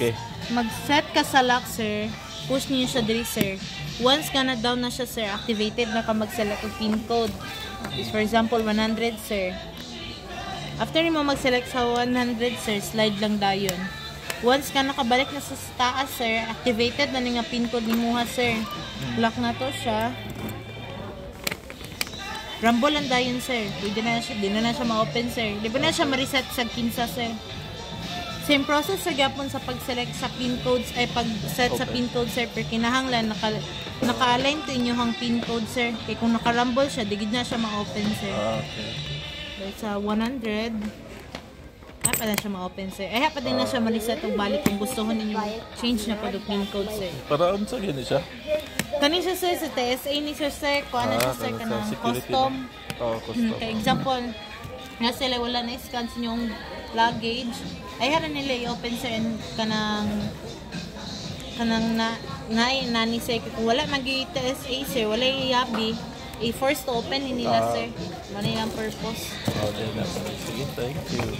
Okay. Mag-set ka sa lock, sir. Push niyo siya diri, sir. Once ka na down na siya, sir, activated na ka mag-select og pin code. For example, 100, sir. After mo mag-select sa 100, sir, slide lang dayon. Once ka nakabalik na sa taas, sir, activated na nga pin code ni Muha, sir. Lock na to siya. Rumble lang dayon, sir. Di na siya ma-open, sir. Di ba na siya ma-reset sa kinsa, sir? Same process sa gapon sa pag-select sa pin codes ay pag-set sa pin code, sir. Per kinahanglan naka-align to inyong pin code, sir. Kaya kung naka-rumble siya, digid na siya ma-open, sir. Okay. But sa 100, pa na siya ma-open, sir. Ay, pa din na siya ma-reset o balik kung gusto ko ninyo change na pa do pin code, sir. Para sa gani siya? Kani siya, sir, sa TSA ni sir, kung ano siya, sir, kanang custom. Custom. Okay, example, nga sila wala na scan sa inyong luggage. Ay, haran nila i-open, sir, and kanang nani, sir. Kung wala mag-TSA, sir, wala i-yabi, i-force to open nila, sir. Wala yung purpose. Okay, sige, thank you.